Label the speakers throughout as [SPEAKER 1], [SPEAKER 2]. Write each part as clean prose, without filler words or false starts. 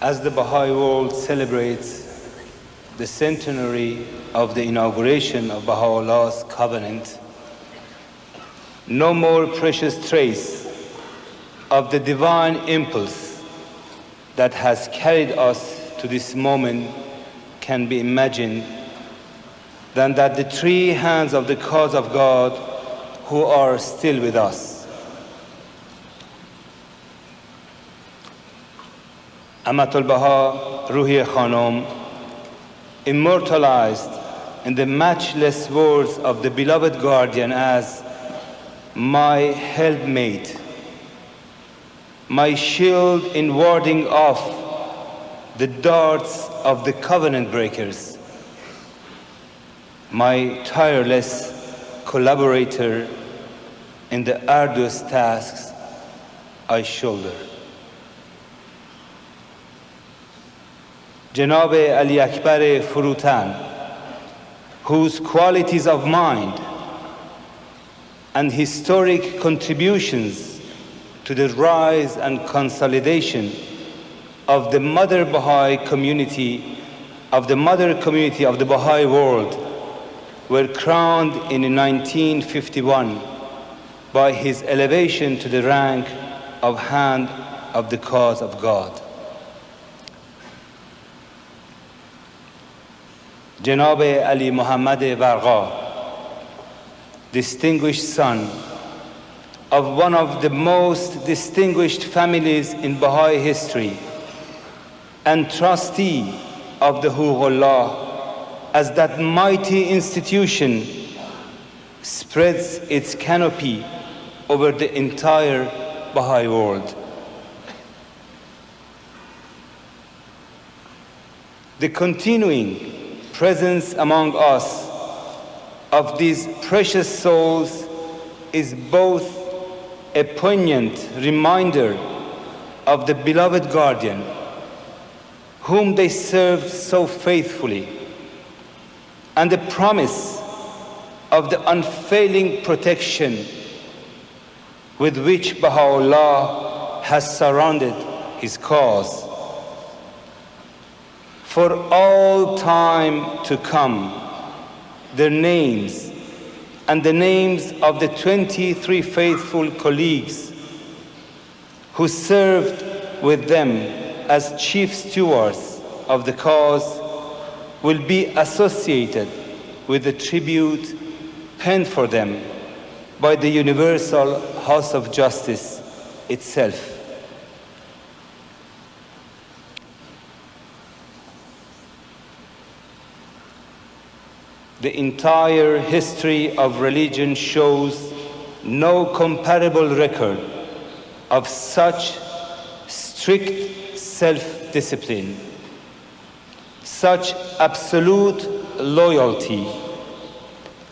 [SPEAKER 1] As the Baha'i world celebrates the centenary of the inauguration of Baha'u'llah's covenant, no more precious trace of the divine impulse that has carried us to this moment can be imagined than that the three hands of the cause of God who are still with us. Amatul Baha Ruhi Khanum, immortalized in the matchless words of the beloved guardian as my helpmate, my shield in warding off the darts of the covenant breakers, my tireless collaborator in the arduous tasks I shoulder. Janab Ali-Akbar Furútan, whose qualities of mind and historic contributions to the rise and consolidation of the mother Baha'i community, of the Baha'i world, were crowned in 1951 by his elevation to the rank of Hand of the Cause of God. Janab Ali Muhammad Bargha, distinguished son of one of the most distinguished families in Baha'i history and trustee of the Huququllah, as that mighty institution spreads its canopy over the entire Baha'i world. The continuing presence among us of these precious souls is both a poignant reminder of the beloved guardian whom they served so faithfully, and the promise of the unfailing protection with which Baha'u'llah has surrounded his cause. For all time to come, their names and the names of the 23 faithful colleagues who served with them as chief stewards of the cause will be associated with the tribute penned for them by the Universal House of Justice itself. The entire history of religion shows no comparable record of such strict self-discipline, such absolute loyalty,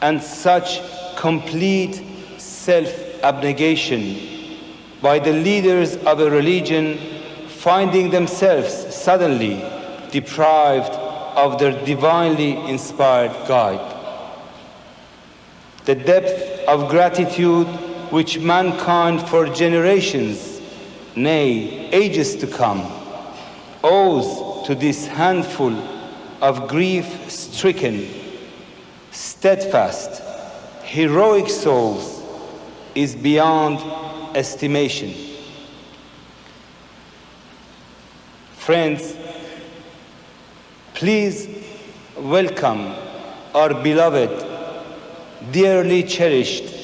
[SPEAKER 1] and such complete self-abnegation by the leaders of a religion finding themselves suddenly deprived of their divinely inspired guide. The depth of gratitude which mankind for generations, nay, ages to come, owes to this handful of grief-stricken, steadfast, heroic souls is beyond estimation. Friends, please welcome our beloved, dearly cherished,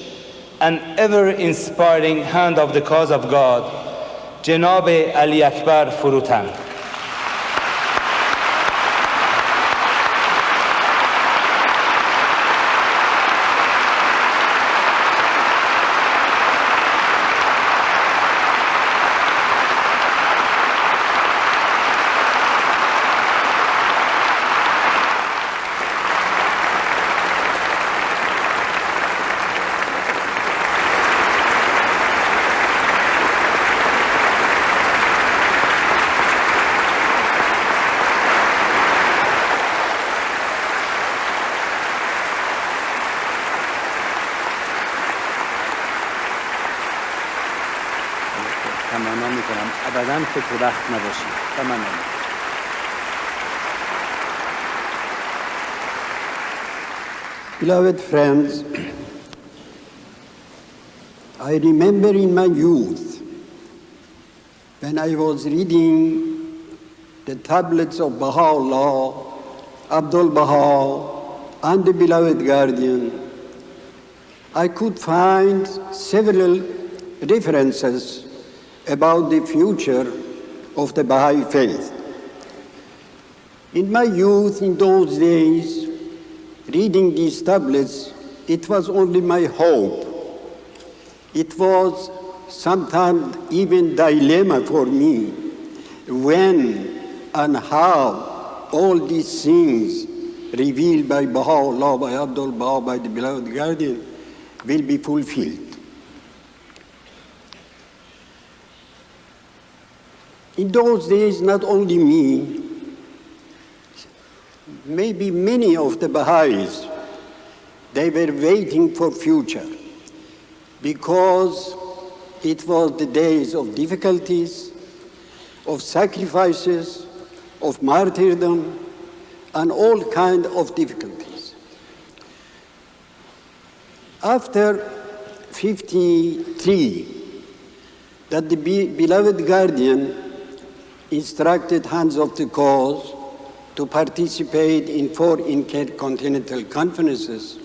[SPEAKER 1] and ever-inspiring Hand of the Cause of God, Janab Ali-Akbar Furútan.
[SPEAKER 2] تمنا میکنم ابدا فکر وقت نباشید. تمنا.
[SPEAKER 3] Beloved friends, I remember in my youth when I was reading the tablets of Baha'u'llah, Abdul Baha, and the beloved guardian, I could find several references about the future of the Baha'i faith. In my youth, in those days, reading these tablets, it was only my hope. It was sometimes even dilemma for me when and how all these things revealed by Baha'u'llah, by Abdul Baha, by the beloved guardian will be fulfilled. In those days, not only me, maybe many of the Baha'is, they were waiting for future because it was the days of difficulties, of sacrifices, of martyrdom, and all kinds of difficulties. After 1953, that the beloved guardian instructed Hands of the Cause to participate in 4 intercontinental conferences,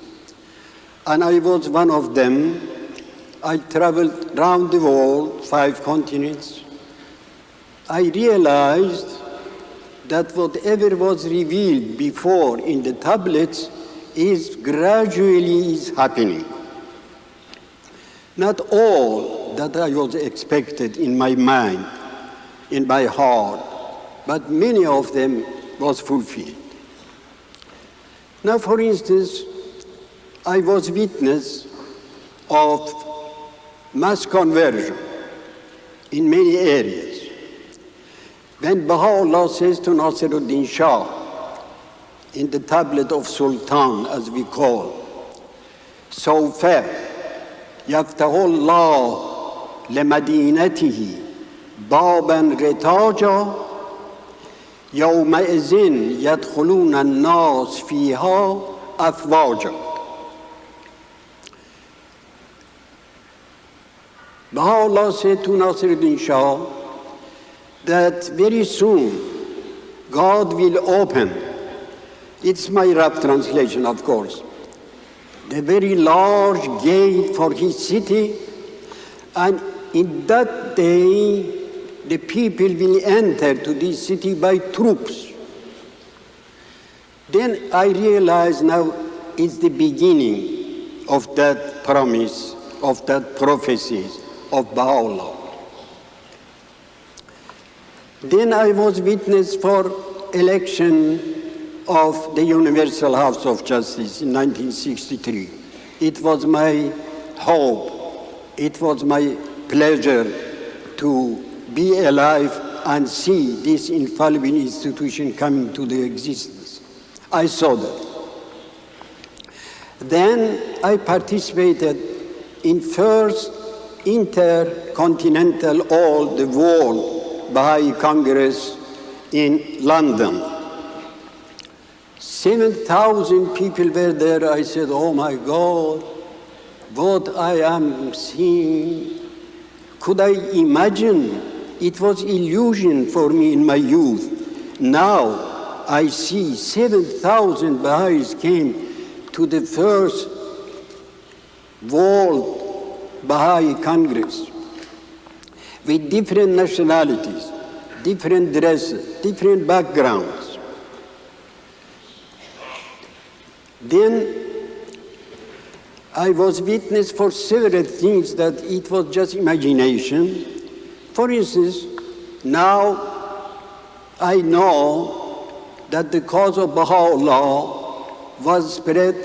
[SPEAKER 3] and I was one of them. I traveled around the world, 5 continents. I realized that whatever was revealed before in the tablets is gradually happening. Not all that I was expected in my mind, in my heart, but many of them was fulfilled. Now, for instance, I was witness of mass conversion in many areas. When Baha'u'llah says to Nasiruddin Shah, in the tablet of Sultan, as we call, سوف يفتح الله لمدينته بابا رتاجا يومئذ يدخلون الناس فيها أفواجا. Baha'u'llah said to Nasiruddin Shah that very soon God will open, it's my rough translation of course, the very large gate for his city, and in that day the people will enter to this city by troops. Then I realized now it's the beginning of that promise, of that prophecy of Baha'u'llah. Then I was witness for election of the Universal House of Justice in 1963. It was my hope, it was my pleasure to be alive and see this infallible institution coming to the existence. I saw that. Then I participated in first intercontinental all the world Baha'i Congress in London. 7,000 people were there. I said, oh my God, what I am seeing, could I imagine? It was illusion for me in my youth. Now I see 7,000 Baha'is came to the first World Baha'i Congress with different nationalities, different dresses, different backgrounds. Then I was witness for several things that it was just imagination. For instance, now I know that the cause of Baha'u'llah was spread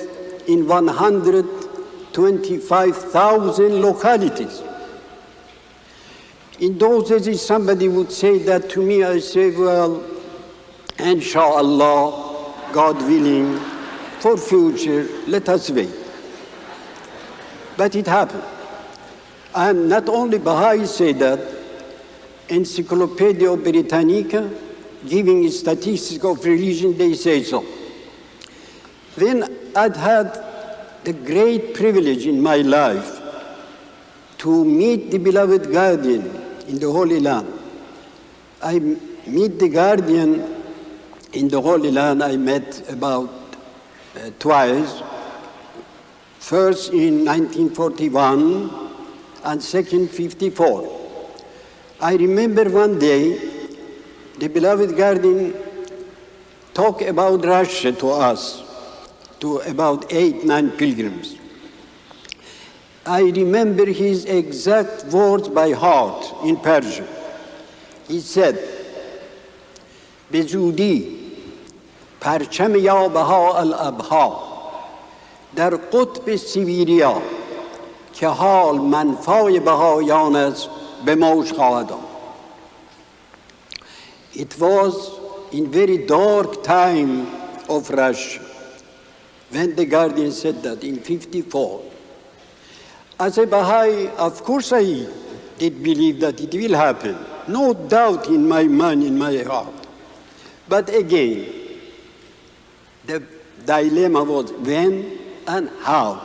[SPEAKER 3] in 125,000 localities. In those days, somebody would say that to me, I say, well, inshallah, God willing, for future, let us wait. But it happened. And not only Baha'i say that, Encyclopedia Britannica, giving statistics of religion, they say so. Then I'd had the great privilege in my life to meet the beloved guardian in the Holy Land. I meet the guardian in the Holy Land. I met about twice. First in 1941 and second 54. I remember one day the beloved guardian talked about Russia to us, to about 8-9 pilgrims. I remember his exact words by heart in Persian. He said, به زودی پرچم یا بها الابها در قطب سیبیریا که حال منفای بهایان است به موج خواهد آمد. It was in very dark time of Russia when the guardian said that in 54. As a Baha'i, of course I did believe that it will happen. No doubt in my mind, in my heart. But again, the dilemma was when and how.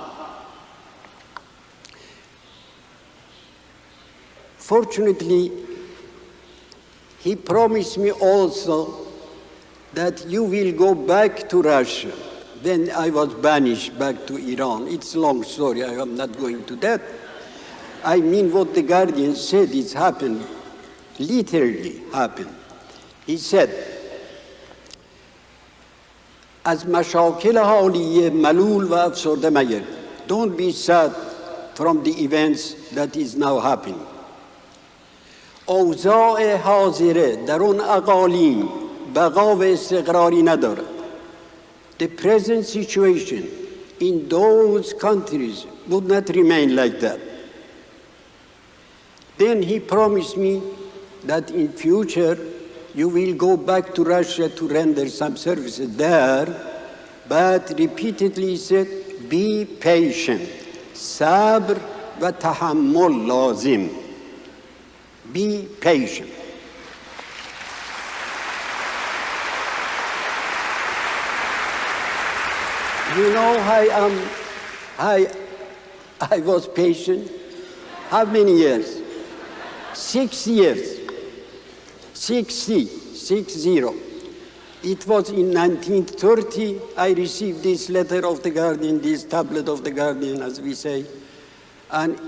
[SPEAKER 3] Fortunately, he promised me also that you will go back to Russia. Then I was banished back to Iran. It's a long story, I am not going to that. I mean what the guardian said, it's happened, literally happened. He said, از مشاکل حالیه ملول و افسرده مگر. Don't be sad from the events that is now happening. اوضاع حاضره در اون اقالیم بقا و استقراری ندارد. The present situation in those countries would not remain like that. Then he promised me that in future you will go back to Russia to render some services there, but repeatedly he said, be patient. صبر و تحمل لازم. Be patient. You know, I was patient. How many years? 6 years. 60. It was in 1930 I received this letter of the guardian, this tablet of the guardian, as we say. And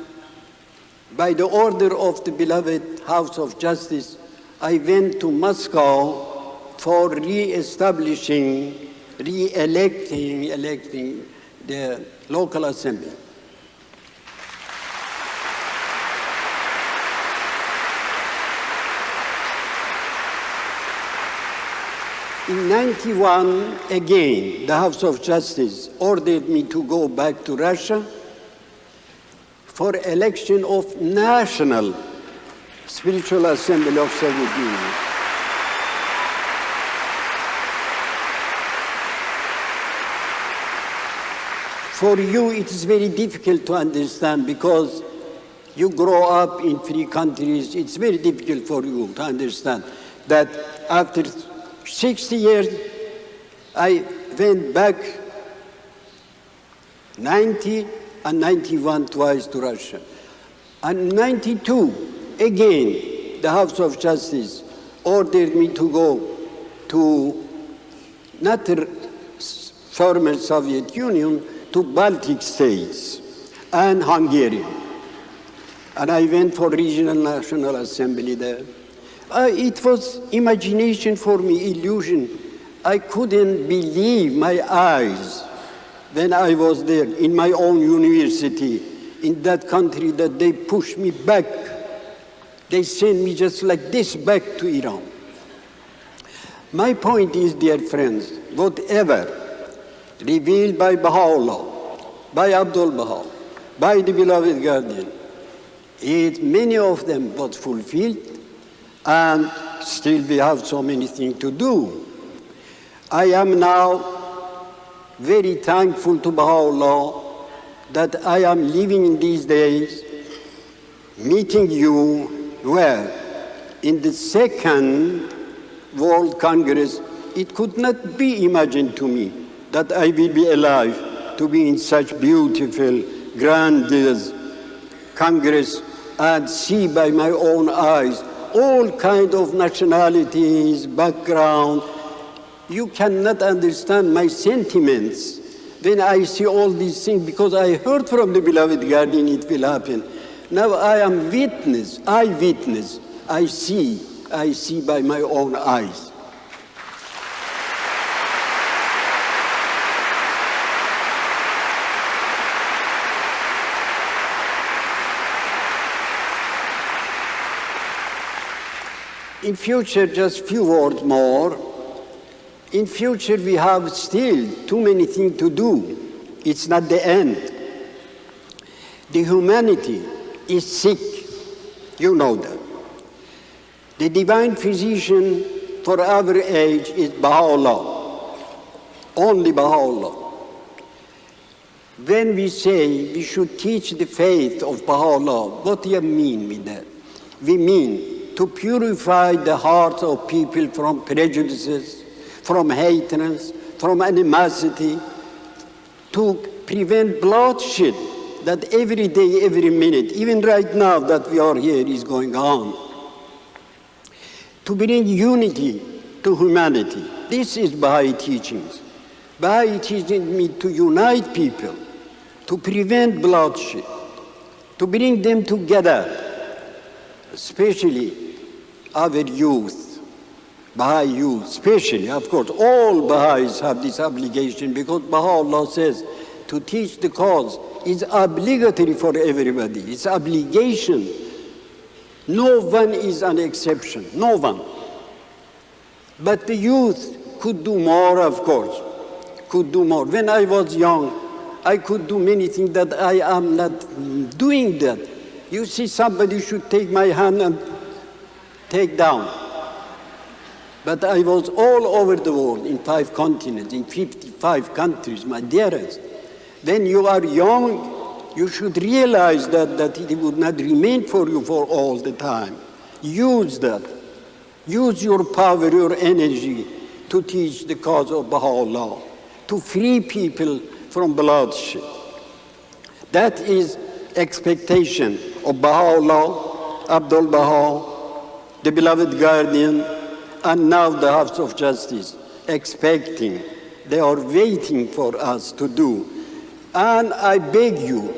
[SPEAKER 3] by the order of the beloved House of Justice, I went to Moscow for re-establishing, electing the local assembly. In 91, again, the House of Justice ordered me to go back to Russia for election of National Spiritual Assembly of Soviet Union. For you, it is very difficult to understand because you grow up in free countries. It's very difficult for you to understand that after 60 years, I went back 90 and 91 twice to Russia. And 92, again, the House of Justice ordered me to go to not the former Soviet Union, to Baltic states and Hungary. And I went for Regional National Assembly there. It was imagination for me, illusion. I couldn't believe my eyes when I was there in my own university, in that country, that they pushed me back. They sent me just like this back to Iran. My point is, dear friends, whatever revealed by Baha'u'llah, by Abdul Baha, by the beloved guardian, many of them was fulfilled, and still we have so many things to do. I am now very thankful to Baha'u'llah that I am living in these days, meeting you where? in the Second World Congress, it could not be imagined to me that I will be alive to be in such beautiful, grandiose Congress and see by my own eyes all kinds of nationalities, background. You cannot understand my sentiments when I see all these things, because I heard from the beloved guardian it will happen. Now I am witness, eyewitness. I see by my own eyes. In future, just few words more. In future, we have still too many things to do. It's not the end. The humanity is sick. You know that. The divine physician for our age is Baha'u'llah. Only Baha'u'llah. When we say we should teach the faith of Baha'u'llah, what do you mean with that? We mean to purify the hearts of people from prejudices, from hatreds, from animosity, to prevent bloodshed that every day, every minute, even right now that we are here, is going on. To bring unity to humanity. This is Baha'i teachings. Baha'i teaching me to unite people, to prevent bloodshed, to bring them together, especially our youth, Baha'i youth, especially, of course, all Baha'is have this obligation, because Baha'u'llah says to teach the cause is obligatory for everybody. It's obligation. No one is an exception, no one. But the youth could do more, of course, could do more. When I was young, I could do many things that I am not doing that. You see, somebody should take my hand and take down. But I was all over the world, in 5 continents, in 55 countries, my dearest. When you are young, you should realize that it would not remain for you for all the time. Use that. Use your power, your energy to teach the cause of Baha'u'llah, to free people from bloodshed. That is expectation of Baha'u'llah, Abdul Baha, the beloved guardian, and now the House of Justice, expecting. They are waiting for us to do. And I beg you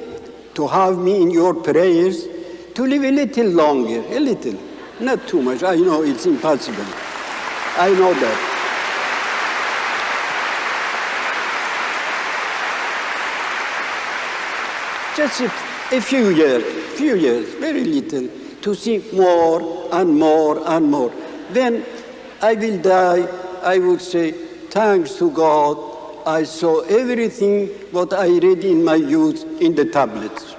[SPEAKER 3] to have me in your prayers to live a little longer, a little, not too much. I know it's impossible. I know that. Just a few years, very little, to see more and more and more. When I will die, I would say, thanks to God, I saw everything what I read in my youth in the tablets.